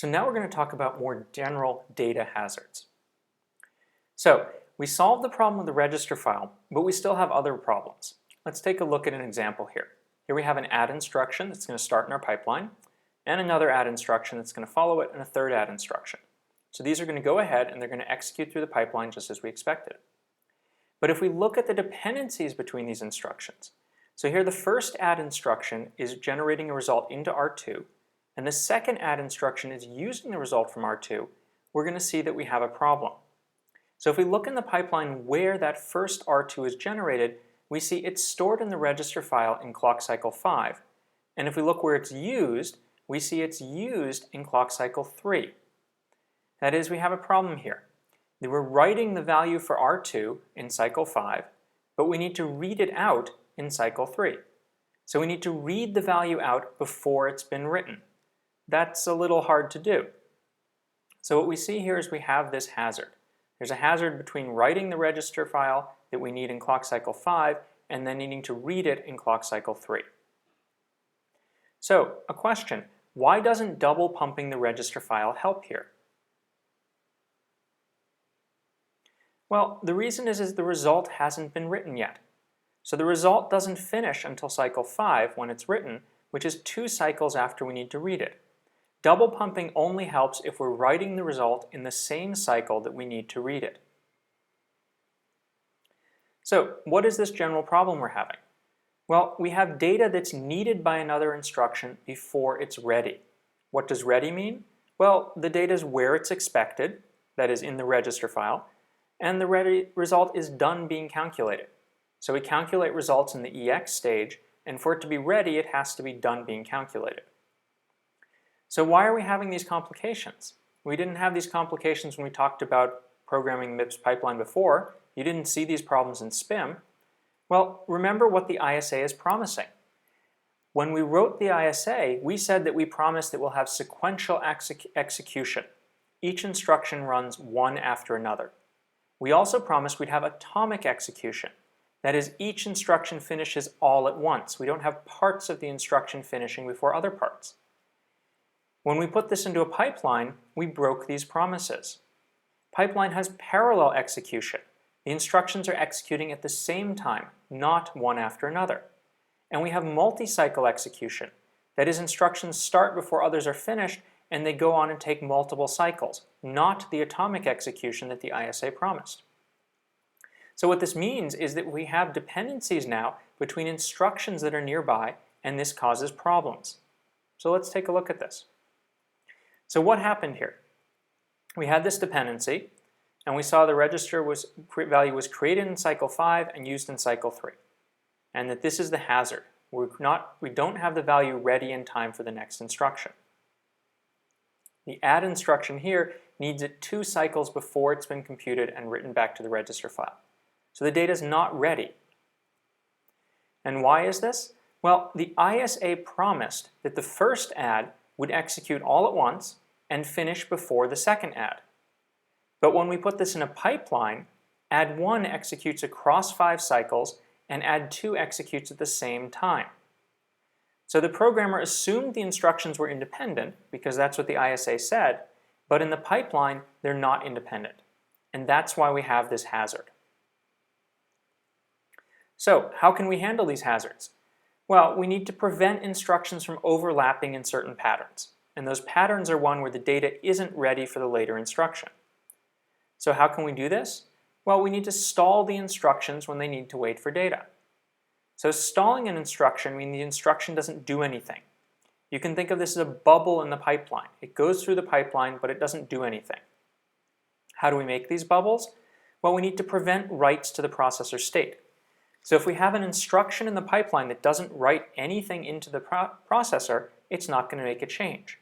So now we're going to talk about more general data hazards. So we solved the problem with the register file, but we still have other problems. Let's take a look at an example here. Here we have an add instruction that's going to start in our pipeline, and another add instruction that's going to follow it, and a third add instruction. So these are going to go ahead and they're going to execute through the pipeline just as we expected. But if we look at the dependencies between these instructions, so here the first add instruction is generating a result into R2, and the second add instruction is using the result from R2, we're going to see that we have a problem. So if we look in the pipeline where that first R2 is generated, we see it's stored in the register file in clock cycle 5. And if we look where it's used, we see it's used in clock cycle 3. That is, we have a problem here. We're writing the value for R2 in cycle 5, but we need to read it out in cycle 3. So we need to read the value out before it's been written. That's a little hard to do. So what we see here is we have this hazard. There's a hazard between writing the register file that we need in clock cycle 5 and then needing to read it in clock cycle 3. So, a question, why doesn't double pumping the register file help here? Well, the reason is the result hasn't been written yet. So the result doesn't finish until cycle 5 when it's written, which is 2 cycles after we need to read it. Double pumping only helps if we're writing the result in the same cycle that we need to read it. So what is this general problem we're having? Well, we have data that's needed by another instruction before it's ready. What does ready mean? Well, the data is where it's expected, that is in the register file, and the ready result is done being calculated. So we calculate results in the EX stage, and for it to be ready, it has to be done being calculated. So why are we having these complications? We didn't have these complications when we talked about programming MIPS pipeline before. You didn't see these problems in SPIM. Well, remember what the ISA is promising. When we wrote the ISA, we said that we promised that we'll have sequential execution. Each instruction runs one after another. We also promised we'd have atomic execution. That is, each instruction finishes all at once. We don't have parts of the instruction finishing before other parts. When we put this into a pipeline, we broke these promises. Pipeline has parallel execution. The instructions are executing at the same time, not one after another. And we have multi-cycle execution. That is, instructions start before others are finished and they go on and take multiple cycles, not the atomic execution that the ISA promised. So what this means is that we have dependencies now between instructions that are nearby, and this causes problems. So let's take a look at this. So what happened here? We had this dependency, and we saw the register value was created in cycle 5 and used in cycle 3. And that this is the hazard. We don't have the value ready in time for the next instruction. The add instruction here needs it 2 cycles before it's been computed and written back to the register file. So the data is not ready. And why is this? Well, the ISA promised that the first add would execute all at once and finish before the second add. But when we put this in a pipeline, add 1 executes across 5 cycles and add 2 executes at the same time. So the programmer assumed the instructions were independent because that's what the ISA said, but in the pipeline they're not independent. And that's why we have this hazard. So how can we handle these hazards? Well, we need to prevent instructions from overlapping in certain patterns. And those patterns are one where the data isn't ready for the later instruction. So how can we do this? Well, we need to stall the instructions when they need to wait for data. So stalling an instruction means the instruction doesn't do anything. You can think of this as a bubble in the pipeline. It goes through the pipeline, but it doesn't do anything. How do we make these bubbles? Well, we need to prevent writes to the processor state. So if we have an instruction in the pipeline that doesn't write anything into the processor, it's not going to make a change.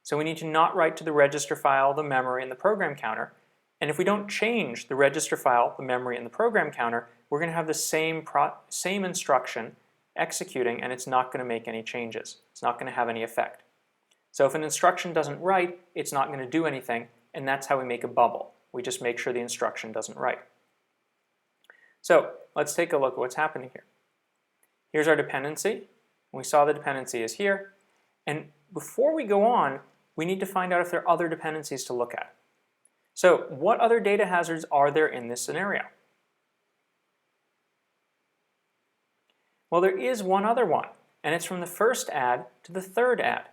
So we need to not write to the register file, the memory, and the program counter. And if we don't change the register file, the memory, and the program counter, we're going to have the same instruction executing, and it's not going to make any changes. It's not going to have any effect. So if an instruction doesn't write, it's not going to do anything, and that's how we make a bubble. We just make sure the instruction doesn't write. So let's take a look at what's happening here. Here's our dependency. We saw the dependency is here. And before we go on, we need to find out if there are other dependencies to look at. So what other data hazards are there in this scenario? Well, there is one other one, and it's from the first add to the third add.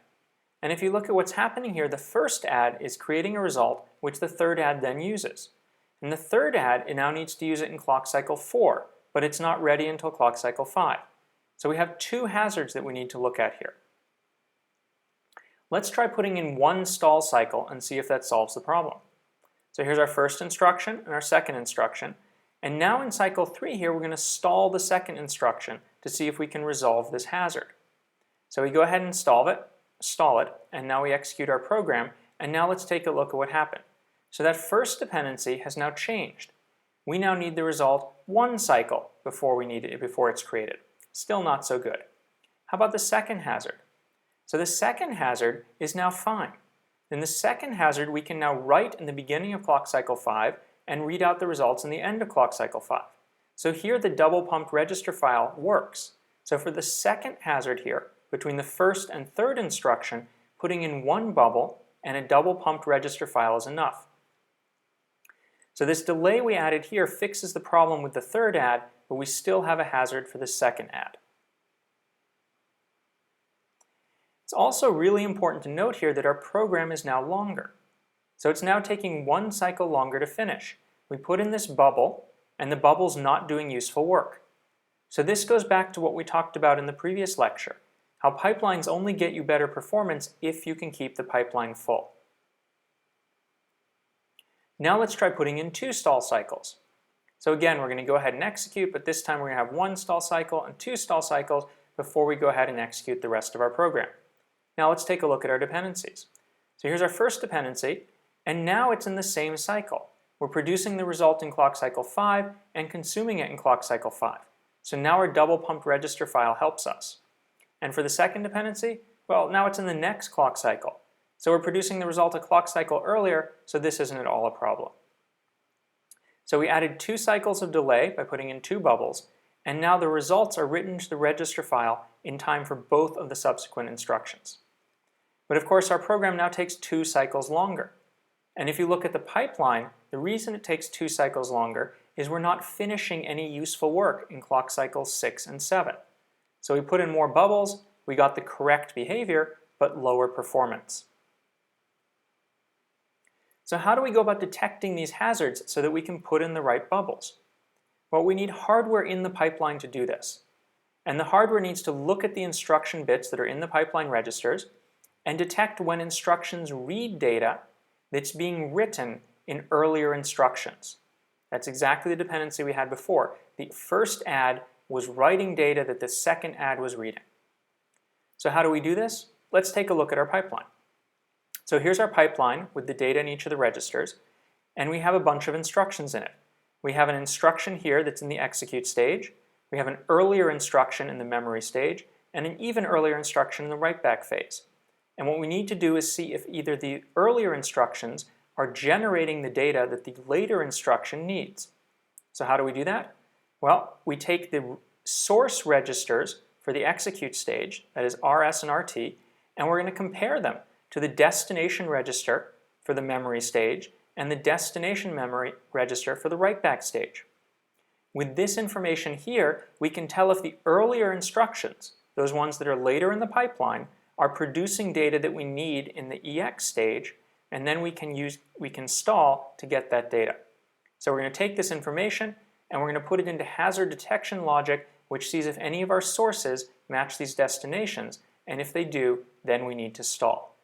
And if you look at what's happening here, the first add is creating a result which the third add then uses. And the third add, it now needs to use it in clock cycle 4, but it's not ready until clock cycle 5. So we have two hazards that we need to look at here. Let's try putting in one stall cycle and see if that solves the problem. So here's our first instruction and our second instruction. And now in cycle 3 here, we're going to stall the second instruction to see if we can resolve this hazard. So we go ahead and stall it, and now we execute our program, and now let's take a look at what happened. So that first dependency has now changed. We now need the result one cycle before it's created. Still not so good. How about the second hazard? So the second hazard is now fine. In the second hazard, we can now write in the beginning of clock cycle 5 and read out the results in the end of clock cycle 5. So here the double pumped register file works. So for the second hazard here, between the first and third instruction, putting in one bubble and a double pumped register file is enough. So this delay we added here fixes the problem with the third add, but we still have a hazard for the second add. It's also really important to note here that our program is now longer. So it's now taking one cycle longer to finish. We put in this bubble, and the bubble's not doing useful work. So this goes back to what we talked about in the previous lecture, how pipelines only get you better performance if you can keep the pipeline full. Now let's try putting in two stall cycles. So again, we're going to go ahead and execute, but this time we're going to have one stall cycle and two stall cycles before we go ahead and execute the rest of our program. Now let's take a look at our dependencies. So here's our first dependency, and now it's in the same cycle. We're producing the result in clock cycle 5 and consuming it in clock cycle 5. So now our double pumped register file helps us. And for the second dependency, well, now it's in the next clock cycle. So we're producing the result a clock cycle earlier, so this isn't at all a problem. So we added 2 cycles of delay by putting in 2 bubbles, and now the results are written to the register file in time for both of the subsequent instructions. But of course, our program now takes 2 cycles longer. And if you look at the pipeline, the reason it takes 2 cycles longer is we're not finishing any useful work in clock cycles 6 and 7. So we put in more bubbles, we got the correct behavior, but lower performance. So how do we go about detecting these hazards so that we can put in the right bubbles? Well, we need hardware in the pipeline to do this. And the hardware needs to look at the instruction bits that are in the pipeline registers and detect when instructions read data that's being written in earlier instructions. That's exactly the dependency we had before. The first add was writing data that the second add was reading. So how do we do this? Let's take a look at our pipeline. So here's our pipeline with the data in each of the registers, and we have a bunch of instructions in it. We have an instruction here that's in the execute stage, we have an earlier instruction in the memory stage, and an even earlier instruction in the write-back phase. And what we need to do is see if either the earlier instructions are generating the data that the later instruction needs. So how do we do that? Well, we take the source registers for the execute stage, that is RS and RT, and we're going to compare them to the destination register for the memory stage and the destination memory register for the write-back stage. With this information here, we can tell if the earlier instructions, those ones that are later in the pipeline, are producing data that we need in the EX stage, and then we can stall to get that data. So we're going to take this information and we're going to put it into hazard detection logic, which sees if any of our sources match these destinations, and if they do, then we need to stall.